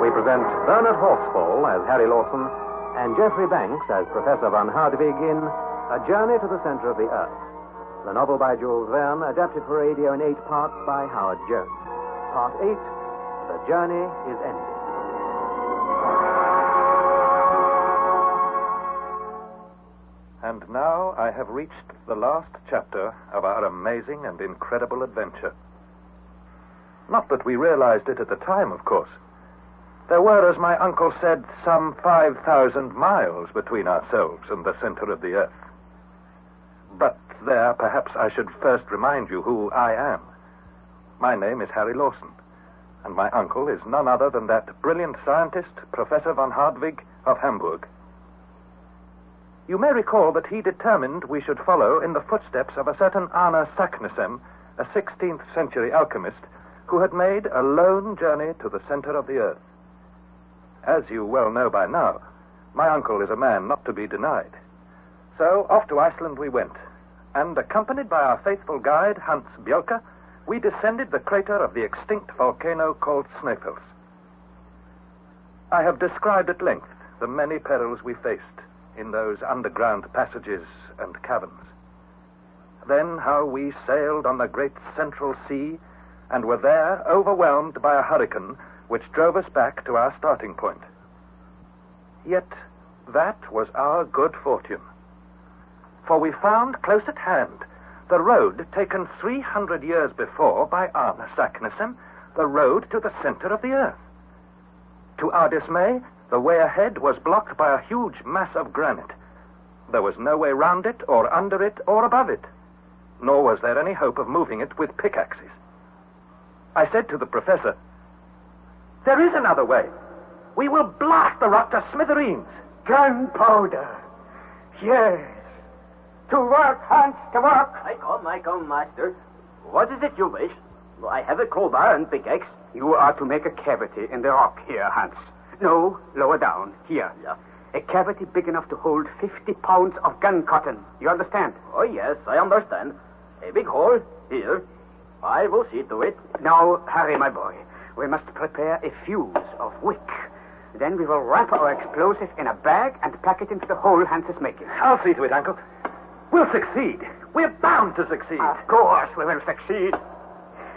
we present Bernard Horsfall as Harry Lawson and Geoffrey Banks as Professor von Hardwig in A Journey to the Center of the Earth. The novel by Jules Verne, adapted for radio in 8 parts by Howard Jones. Part 8, The Journey is Ended. And now I have reached the last chapter of our amazing and incredible adventure. Not that we realized it at the time, of course. There were, as my uncle said, some 5,000 miles between ourselves and the center of the Earth. But there, perhaps I should first remind you who I am. My name is Harry Lawson, and my uncle is none other than that brilliant scientist, Professor von Hardwig of Hamburg. You may recall that he determined we should follow in the footsteps of a certain Arne Saknussemm, a 16th century alchemist, who had made a lone journey to the center of the Earth. As you well know by now, my uncle is a man not to be denied. So off to Iceland we went, and accompanied by our faithful guide, Hans Bjelke, we descended the crater of the extinct volcano called Snæfell. I have described at length the many perils we faced in those underground passages and caverns. Then how we sailed on the great central sea and were there overwhelmed by a hurricane which drove us back to our starting point. Yet that was our good fortune. For we found close at hand the road taken 300 years before by Arne Saknussemm, the road to the center of the Earth. To our dismay, the way ahead was blocked by a huge mass of granite. There was no way round it, or under it, or above it. Nor was there any hope of moving it with pickaxes. I said to the professor, "There is another way. We will blast the rock to smithereens." Gunpowder. Yes. To work, Hans, to work. I come, master. What is it you wish? I have a crowbar and pickaxe. You are to make a cavity in the rock here, Hans. No, lower down, here. Yeah. A cavity big enough to hold 50 pounds of gun cotton. You understand? Oh, yes, I understand. A big hole, here. I will see to it. Now, Harry, my boy, we must prepare a fuse of wick. Then we will wrap our explosive in a bag and pack it into the hole Hans is making. I'll see to it, Uncle. We'll succeed. We're bound to succeed. Of course we will succeed.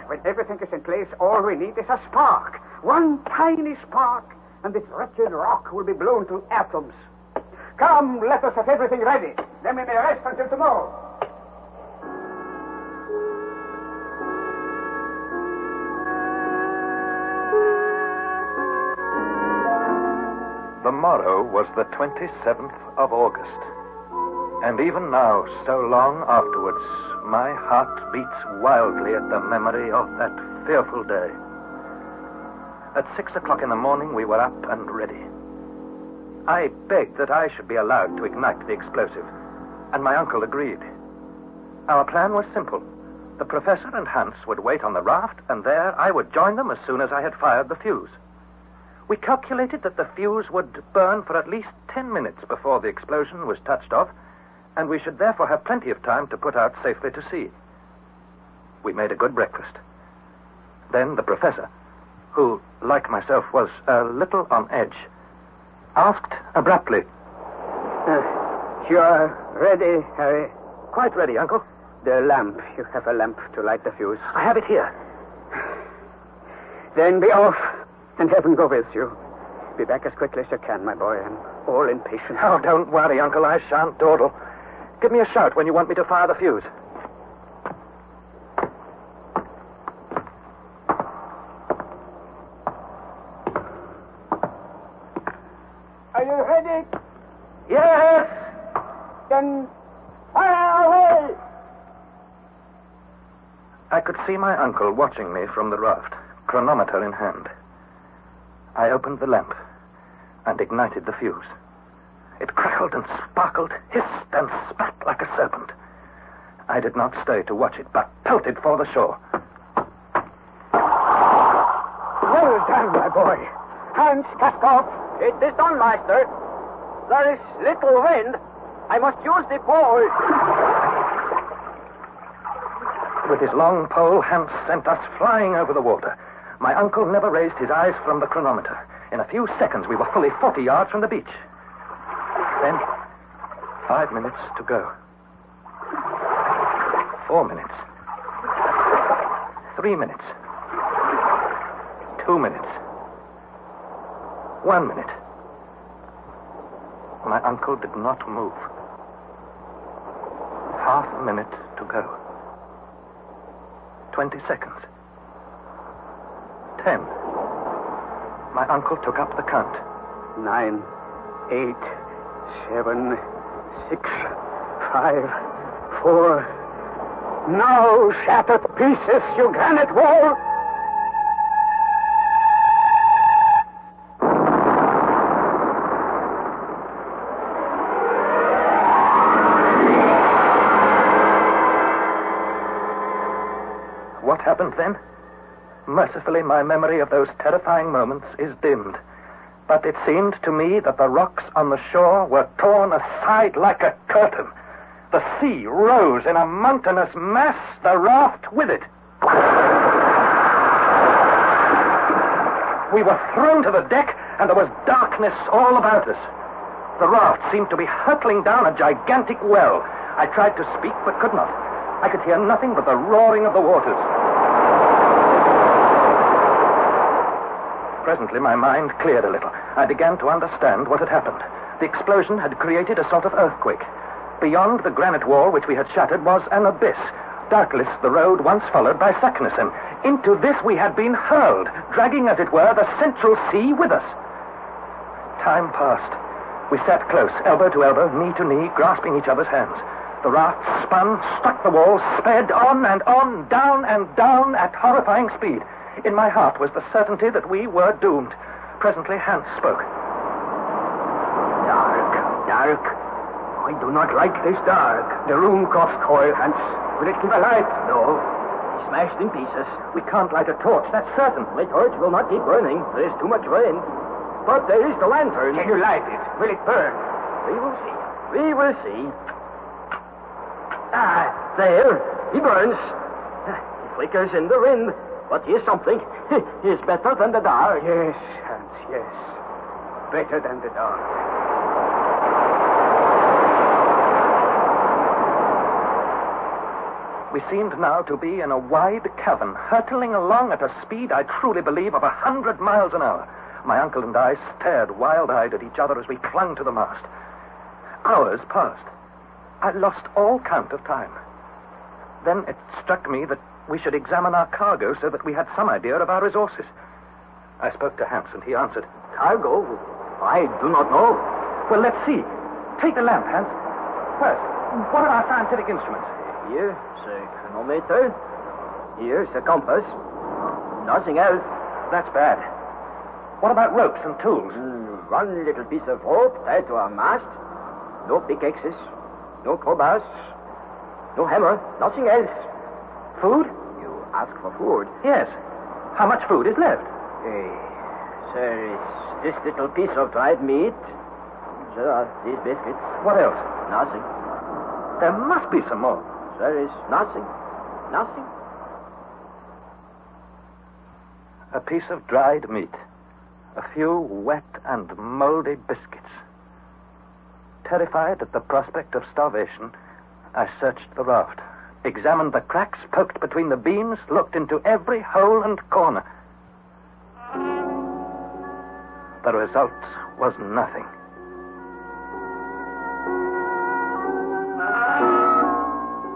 When everything is in place, all we need is a spark. One tiny spark, and this wretched rock will be blown to atoms. Come, let us have everything ready. Then we may rest until tomorrow. The morrow was the 27th of August. And even now, so long afterwards, my heart beats wildly at the memory of that fearful day. At 6 o'clock in the morning, we were up and ready. I begged that I should be allowed to ignite the explosive, and my uncle agreed. Our plan was simple. The professor and Hans would wait on the raft, and there I would join them as soon as I had fired the fuse. We calculated that the fuse would burn for at least 10 minutes before the explosion was touched off, and we should therefore have plenty of time to put out safely to sea. We made a good breakfast. Then the professor, who, like myself, was a little on edge, asked abruptly, You are ready, Harry? "Quite ready, Uncle." The lamp. You have a lamp to light the fuse. "I have it here." Then be off, and heaven go with you. Be back as quickly as you can, my boy. I'm all impatient. Oh, don't worry, Uncle. I shan't dawdle. Give me a shout when you want me to fire the fuse. Are you ready? Yes! Then fire away! I could see my uncle watching me from the raft, chronometer in hand. I opened the lamp and ignited the fuse. It crackled and sparkled, hissed and spat like a serpent. I did not stay to watch it, but pelted for the shore. Well done, my boy. Hans, cast off. It is done, master. There is little wind. I must use the pole. With his long pole, Hans sent us flying over the water. My uncle never raised his eyes from the chronometer. In a few seconds, we were fully 40 yards from the beach. Then, 5 minutes to go. 4 minutes. 3 minutes. 2 minutes. 1 minute. My uncle did not move. Half a minute to go. 20 seconds. 10. My uncle took up the count. 9, 8, 7, 6, 5, 4. Now shatter to pieces, you granite wall! What happened then? Mercifully, my memory of those terrifying moments is dimmed. But it seemed to me that the rocks on the shore were torn aside like a curtain. The sea rose in a mountainous mass, the raft with it. We were thrown to the deck, and there was darkness all about us. The raft seemed to be hurtling down a gigantic well. I tried to speak, but could not. I could hear nothing but the roaring of the waters. Presently, my mind cleared a little. I began to understand what had happened. The explosion had created a sort of earthquake. Beyond the granite wall which we had shattered was an abyss. Doubtless the road once followed by Saknussemm. Into this we had been hurled, dragging, as it were, the central sea with us. Time passed. We sat close, elbow to elbow, knee to knee, grasping each other's hands. The raft spun, struck the wall, sped on and on, down and down at horrifying speed. In my heart was the certainty that we were doomed. Presently, Hans spoke. Dark. I do not like this dark. The room cost coal, Hans. Will it give a light? No. Smashed in pieces. We can't light a torch, that's certain. My torch will not keep burning. There is too much rain. But there is the lantern. Can you light it? Will it burn? We will see. We will see. Ah, there. He burns. He flickers in the wind. But he is something. He is better than the dark. Yes, Hans, yes. Better than the dark. We seemed now to be in a wide cavern, hurtling along at a speed, I truly believe, of 100 miles an hour. My uncle and I stared wild-eyed at each other as we clung to the mast. Hours passed. I lost all count of time. Then it struck me that we should examine our cargo so that we had some idea of our resources. I spoke to Hans, and he answered. Cargo? I do not know. Well, let's see. Take the lamp, Hans. First, what are our scientific instruments? Here's a chronometer. Here's a compass. Nothing else. That's bad. What about ropes and tools? One little piece of rope tied to our mast. No pickaxes. No crowbars. No hammer. Nothing else. Food? You ask for food? Yes. How much food is left? There is this little piece of dried meat. There are these biscuits. What else? Nothing. There must be some more. There is nothing. Nothing. A piece of dried meat. A few wet and moldy biscuits. Terrified at the prospect of starvation, I searched the raft, examined the cracks poked between the beams, looked into every hole and corner. The result was nothing.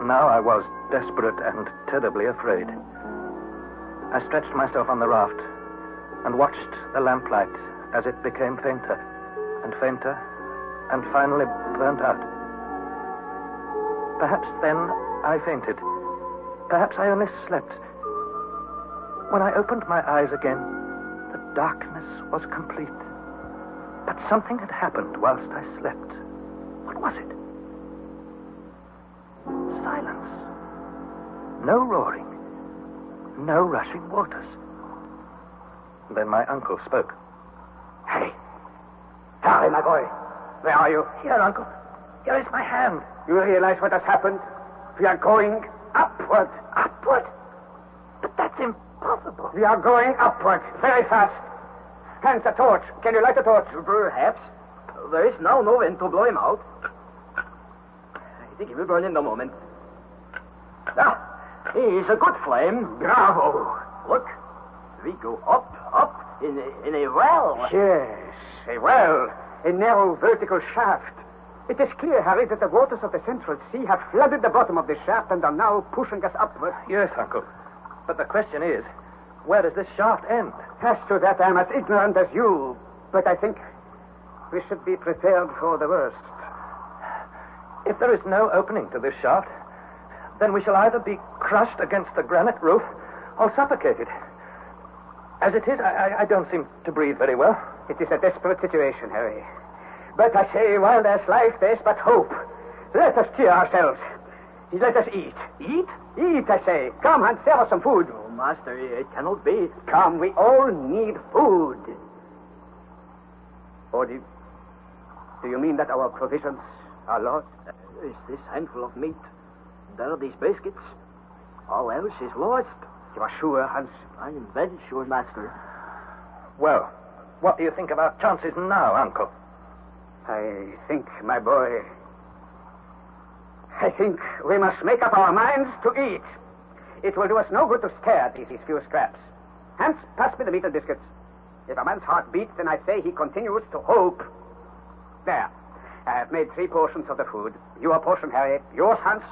Now I was desperate and terribly afraid. I stretched myself on the raft and watched the lamplight as it became fainter and fainter and finally burnt out. Perhaps then I fainted. Perhaps I only slept. When I opened my eyes again, the darkness was complete. But something had happened whilst I slept. What was it? Silence. No roaring. No rushing waters. Then my uncle spoke. Harry. Harry, my boy. Where are you? Here, Uncle. Here is my hand. You realize what has happened? We are going upward. Upward? But that's impossible. We are going upward very fast. Hans, a torch. Can you light a torch? Perhaps. There is now no wind to blow him out. I think he will burn in a moment. Ah, he's a good flame. Bravo. Look, we go up, in a well. Yes, a well. A narrow vertical shaft. It is clear, Harry, that the waters of the Central Sea have flooded the bottom of the shaft and are now pushing us upward. Yes, Uncle. But the question is, where does this shaft end? As to that, I'm as ignorant as you. But I think we should be prepared for the worst. If there is no opening to this shaft, then we shall either be crushed against the granite roof or suffocated. As it is, I don't seem to breathe very well. It is a desperate situation, Harry. But I say, while there's life, there's but hope. Let us cheer ourselves. Let us eat. Eat? Eat, I say. Come and serve us some food. Oh, Master, it cannot be. Come, we all need food. Or do you mean that our provisions are lost? Is this handful of meat? There are these biscuits. All else is lost. You are sure, Hans? I am very sure, Master. Well, what do you think of our chances now, Uncle? I think, my boy, I think we must make up our minds to eat. It will do us no good to stare at these few scraps. Hans, pass me the meat and biscuits. If a man's heart beats, then I say he continues to hope. There. I have made 3 portions of the food. Your portion, Harry. Yours, Hans.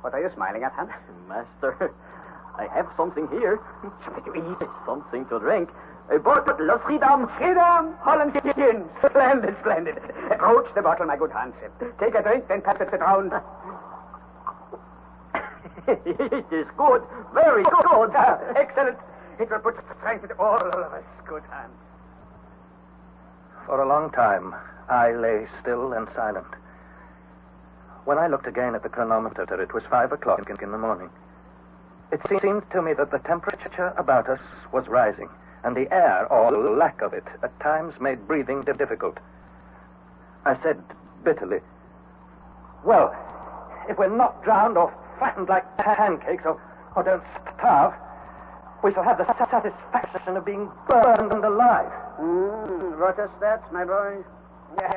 What are you smiling at, Hans? Master, I have something here. Something to eat. Something to drink. A bottle of Schiedam. Schiedam, Holland gin. Splendid, splendid. Approach the bottle, my good Hans. Take a drink, then pass it round. It is good. Very good. Excellent. It will put strength into all of us, good Hans. For a long time, I lay still and silent. When I looked again at the chronometer, it was 5 o'clock in the morning. It seemed to me that the temperature about us was rising, and the air, or lack of it, at times made breathing difficult. I said bitterly, well, if we're not drowned or flattened like pancakes or don't starve, we shall have the satisfaction of being burned alive. What is that, my boy?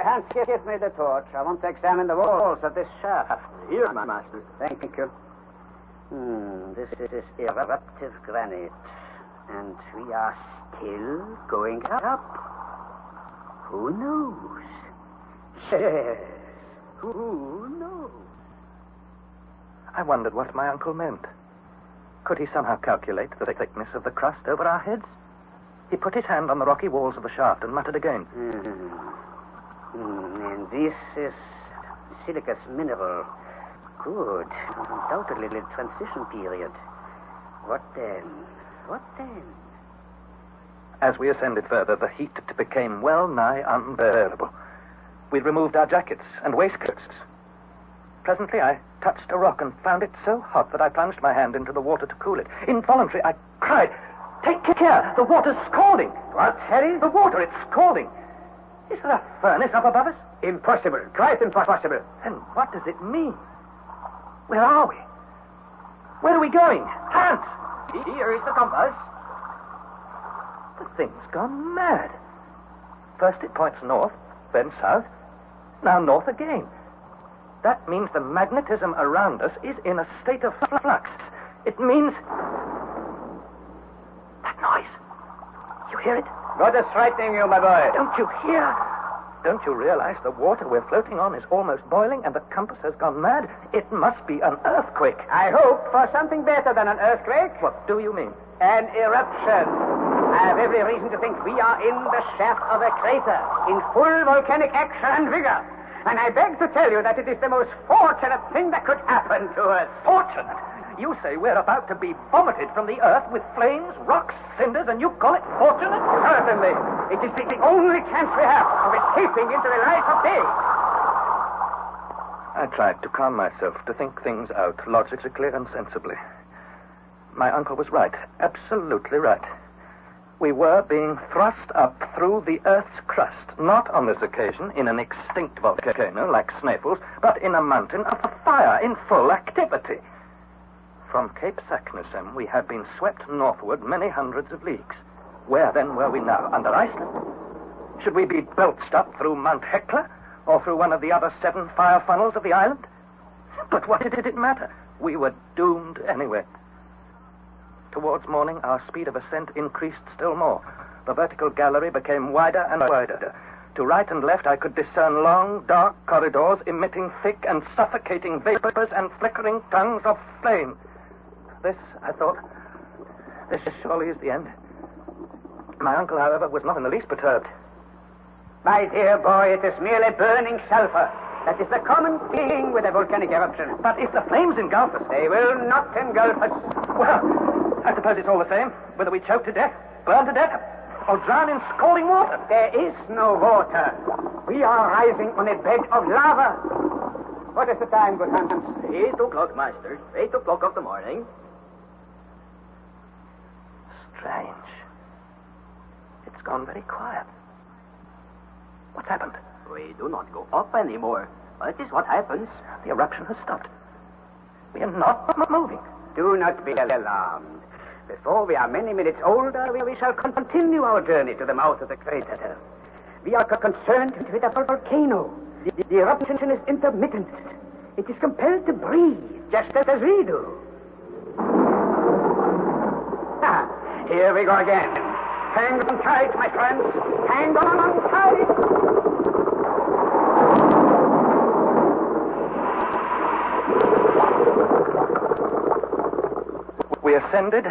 Hans, give me the torch. I want to examine the walls of this shaft. Here, my master. Thank you. This is eruptive granite. And we are still going up. Who knows? Yes. Who knows? I wondered what my uncle meant. Could he somehow calculate the thickness of the crust over our heads? He put his hand on the rocky walls of the shaft and muttered again. And this is silicous mineral. Good. Undoubtedly the transition period. What then? What then? As we ascended further, the heat became well nigh unbearable. We removed our jackets and waistcoats. Presently, I touched a rock and found it so hot that I plunged my hand into the water to cool it. Involuntarily, I cried, "Take care! The water's scalding!" What, Harry? The water, it's scalding. Is there a furnace up above us? Impossible. Quite impossible. Then what does it mean? Where are we? Where are we going? Hans! Here is the compass. The thing's gone mad. First it points north, then south, now north again. That means the magnetism around us is in a state of flux. It means... That noise. You hear it? What is frightening you, my boy? Don't you hear? Don't you realize the water we're floating on is almost boiling and the compass has gone mad? It must be an earthquake. I hope for something better than an earthquake. What do you mean? An eruption. I have every reason to think we are in the shaft of a crater, in full volcanic action and vigor. And I beg to tell you that it is the most fortunate thing that could happen to us. Fortunate? You say we're about to be vomited from the earth with flames, rocks, cinders, and you call it fortunate? Certainly. It is the only chance we have of escaping into the light of day. I tried to calm myself, to think things out logically and sensibly. My uncle was right, absolutely right. We were being thrust up through the Earth's crust, not on this occasion in an extinct volcano like Snæfell's, but in a mountain of fire in full activity. From Cape Saknussemm, we had been swept northward many hundreds of leagues. Where, then, were we now? Under Iceland? Should we be belched up through Mount Hecla? Or through one of the other 7 fire funnels of the island? But what did it matter? We were doomed anyway. Towards morning, our speed of ascent increased still more. The vertical gallery became wider and wider. To right and left, I could discern long, dark corridors emitting thick and suffocating vapors and flickering tongues of flame. This, I thought, this surely is the end. My uncle, however, was not in the least perturbed. My dear boy, it is merely burning sulfur. That is the common thing with a volcanic eruption. But if the flames engulf us... They will not engulf us. Well, I suppose it's all the same, whether we choke to death, burn to death, or drown in scalding water. There is no water. We are rising on a bed of lava. What is the time, good Hans? 8 o'clock, Master. 8 o'clock of the morning. Strange. It's gone very quiet. What's happened? We do not go up anymore. That is what happens. The eruption has stopped. We are not moving. Do not be alarmed. Before we are many minutes older, we shall continue our journey to the mouth of the crater. We are concerned with a volcano. The eruption is intermittent. It is compelled to breathe, just as we do. Here we go again. Hang on tight, my friends. Hang on tight. We ascended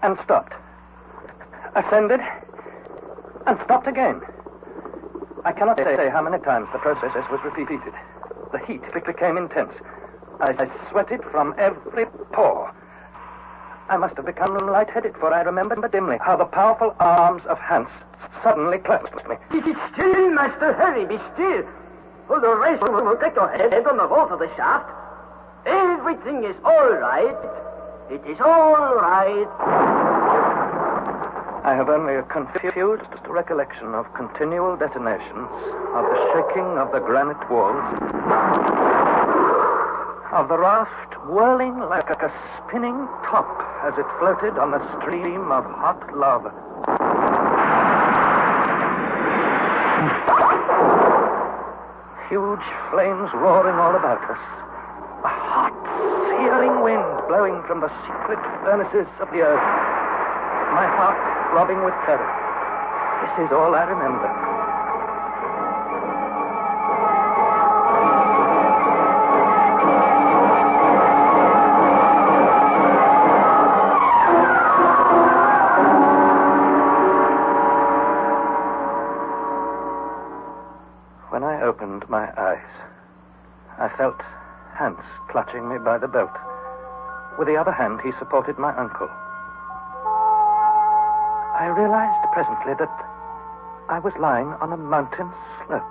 and stopped. Ascended and stopped again. I cannot say how many times the process was repeated. The heat became intense. I sweated from every pore. I must have become lightheaded, for I remember dimly how the powerful arms of Hans suddenly clasped me. Be still, Master. Hurry, be still. For the rest will take your head on the wall of the shaft. Everything is all right. It is all right. I have only a confused recollection of continual detonations, of the shaking of the granite walls, of the raft whirling like a spinning top as it floated on a stream of hot lava. Huge flames roaring all about us. A hot, searing wind blowing from the secret furnaces of the earth. My heart throbbing with terror. This is all I remember. When I opened my eyes, I felt Hans clutching me by the belt. With the other hand, he supported my uncle. I realized presently that I was lying on a mountain slope,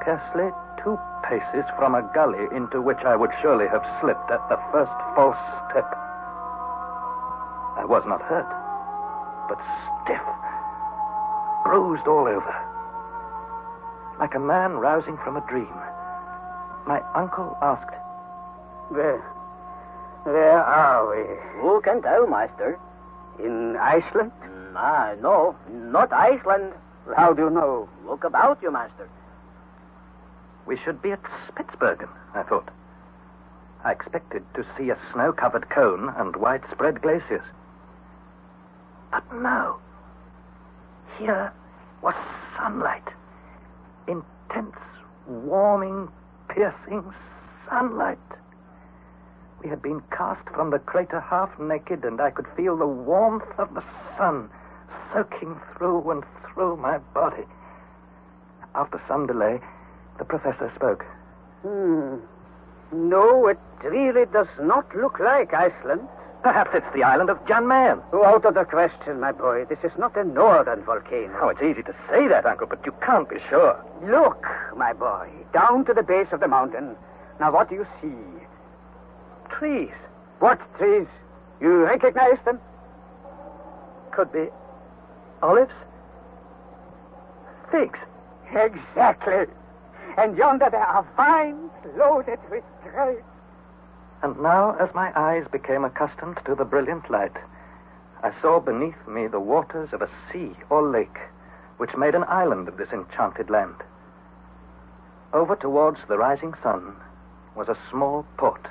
scarcely 2 paces from a gully into which I would surely have slipped at the first false step. I was not hurt, but stiff, bruised all over. Like a man rousing from a dream, my uncle asked, Where are we? Who can tell, Master? In Iceland? No, not Iceland. How do you know? Look about you, Master. We should be at Spitsbergen, I thought. I expected to see a snow-covered cone and widespread glaciers. But no. Here was sunlight. Intense, warming, piercing sunlight. We had been cast from the crater half naked, and I could feel the warmth of the sun soaking through and through my body. After some delay, the professor spoke. No, it really does not look like Iceland. Perhaps it's the island of Jan Mayen. Out of the question, my boy. This is not a northern volcano. Oh, it's easy to say that, Uncle, but you can't be sure. Look, my boy, down to the base of the mountain. Now, what do you see? Trees. What trees? You recognize them? Could be olives. Figs. Exactly. And yonder there are vines loaded with grapes. And now, as my eyes became accustomed to the brilliant light, I saw beneath me the waters of a sea or lake, which made an island of this enchanted land. Over towards the rising sun was a small port,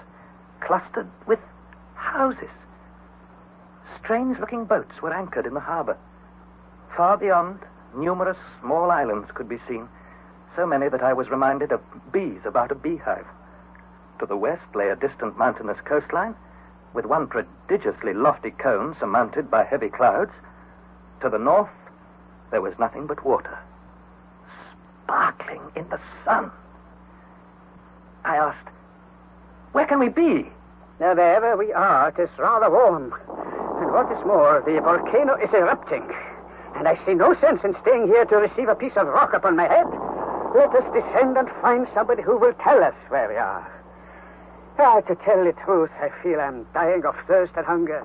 clustered with houses. Strange-looking boats were anchored in the harbor. Far beyond, numerous small islands could be seen, so many that I was reminded of bees about a beehive. To the west lay a distant mountainous coastline, with one prodigiously lofty cone surmounted by heavy clouds. To the north, there was nothing but water, sparkling in the sun. I asked, "Where can we be?" Now, wherever we are, it is rather warm. And what is more, the volcano is erupting. And I see no sense in staying here to receive a piece of rock upon my head. Let us descend and find somebody who will tell us where we are. To tell the truth, I feel I'm dying of thirst and hunger.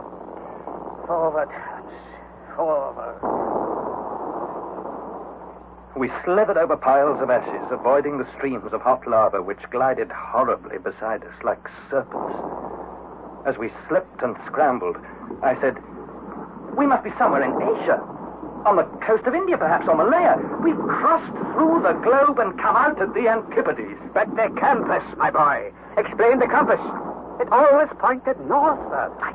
Forward, Hans. Forward. We slithered over piles of ashes, avoiding the streams of hot lava which glided horribly beside us like serpents. As we slipped and scrambled, I said, "We must be somewhere in Asia. On the coast of India, perhaps, or Malaya. We've crossed through the globe and come out at the Antipodes." But the compass, my boy. Explain the compass. It always pointed northward. I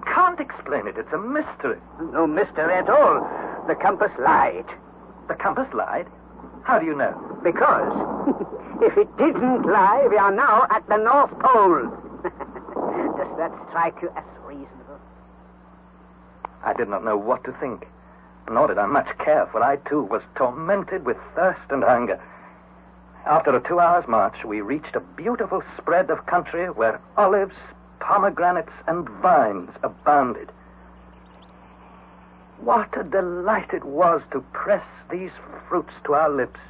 can't explain it. It's a mystery. No mystery at all. The compass lied. The compass lied? How do you know? Because if it didn't lie, we are now at the North Pole. Does that strike you as reasonable? I did not know what to think, nor did I much care, for I, too, was tormented with thirst and hunger. After a 2 hours' march, we reached a beautiful spread of country where olives, pomegranates, and vines abounded. What a delight it was to press these fruits to our lips.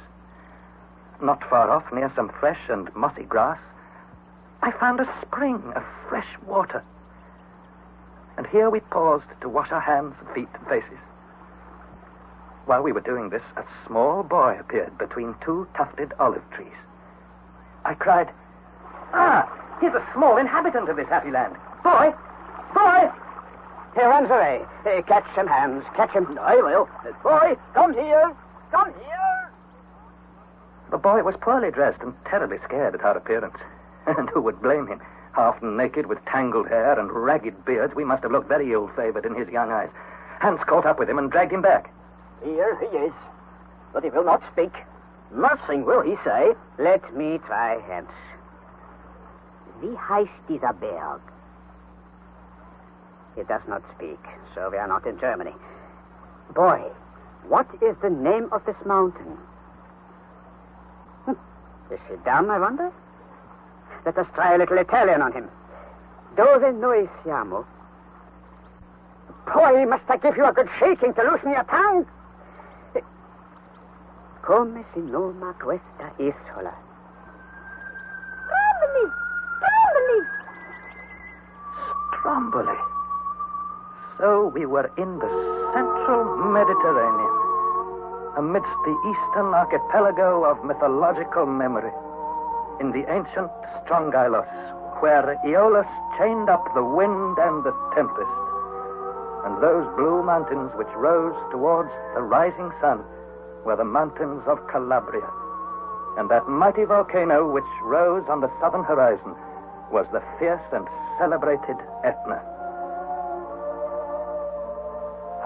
Not far off, near some fresh and mossy grass, I found a spring of fresh water. And here we paused to wash our hands, feet, and faces. While we were doing this, a small boy appeared between two tufted olive trees. I cried, here's a small inhabitant of this happy land. Boy! Boy! He runs away. Catch him, Hans. Catch him. I will. Boy, come here. Come here. The boy was poorly dressed and terribly scared at our appearance. And who would blame him? Half naked with tangled hair and ragged beards, we must have looked very ill-favored in his young eyes. Hans caught up with him and dragged him back. Here he is. But he will not speak. Nothing will he say. Let me try, Hans. Wie heißt dieser Berg? He does not speak, so we are not in Germany. Boy, what is the name of this mountain? Is he dumb, I wonder? Let us try a little Italian on him. Dove noi siamo? Boy, must I give you a good shaking to loosen your tongue? Come si noma questa isola? Stromboli! Stromboli! Stromboli. So we were in the central Mediterranean, amidst the eastern archipelago of mythological memory, in the ancient Strongylos, where Aeolus chained up the wind and the tempest, and those blue mountains which rose towards the rising sun were the mountains of Calabria, and that mighty volcano which rose on the southern horizon was the fierce and celebrated Etna.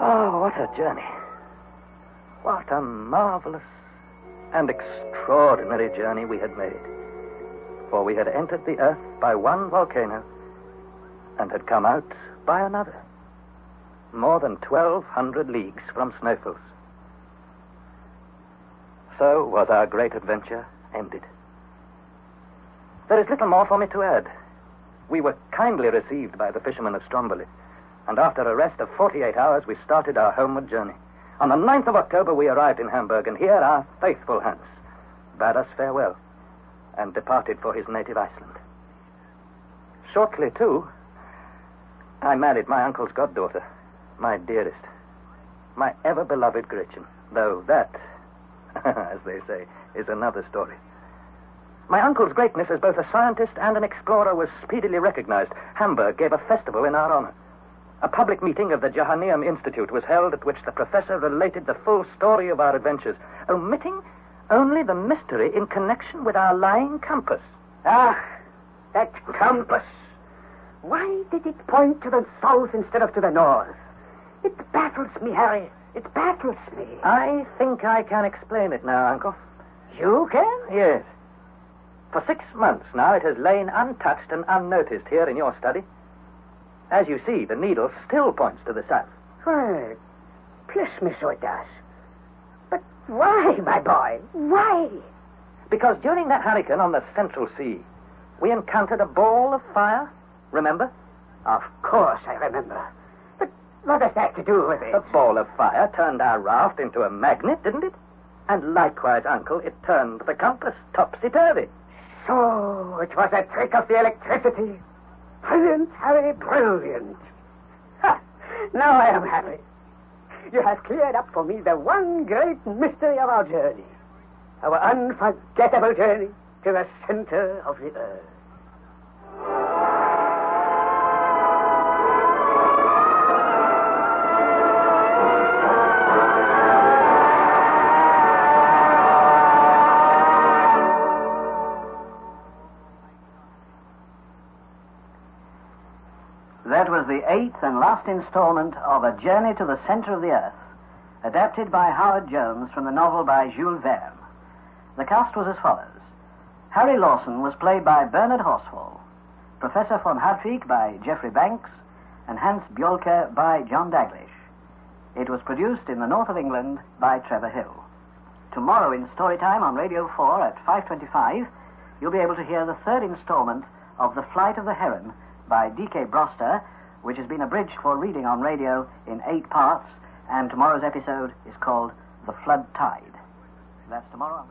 Oh, what a journey. What a marvelous and extraordinary journey we had made. For we had entered the earth by one volcano and had come out by another, more than 1,200 leagues from Snæfell's. So was our great adventure ended. There is little more for me to add. We were kindly received by the fishermen of Stromboli, and after a rest of 48 hours, we started our homeward journey. On the 9th of October, we arrived in Hamburg, and here our faithful Hans bade us farewell and departed for his native Iceland. Shortly, too, I married my uncle's goddaughter, my dearest, my ever-beloved Gretchen, though that, as they say, is another story. My uncle's greatness as both a scientist and an explorer was speedily recognized. Hamburg gave a festival in our honor. a public meeting of the Johanneum Institute was held at which the professor related the full story of our adventures, omitting only the mystery in connection with our lying compass. Ah, that compass. Why did it point to the south instead of to the north? It baffles me, Harry. It baffles me. I think I can explain it now, Uncle. You can? Yes. For 6 months now, it has lain untouched and unnoticed here in your study. As you see, the needle still points to the south. Why, bless me, so it does. But why, my boy? Why? Because during that hurricane on the Central Sea, we encountered a ball of fire. Remember? Of course I remember. But what has that to do with it? The ball of fire turned our raft into a magnet, didn't it? And likewise, Uncle, it turned the compass topsy-turvy. So it was a trick of the electricity. Brilliant, Harry, brilliant. Ha! Now I am happy. You have cleared up for me the one great mystery of our journey. Our unforgettable journey to the center of the earth. That was the 8th and last installment of A Journey to the Center of the Earth, adapted by Howard Jones from the novel by Jules Verne. The cast was as follows. Harry Lawson was played by Bernard Horsfall, Professor von Hartwig by Geoffrey Banks, and Hans Bjolke by John Daglish. It was produced in the north of England by Trevor Hill. Tomorrow in Storytime on Radio 4 at 5:25, you'll be able to hear the 3rd installment of The Flight of the Heron by D.K. Broster, which has been abridged for reading on radio in 8 parts, and tomorrow's episode is called The Flood Tide. That's tomorrow.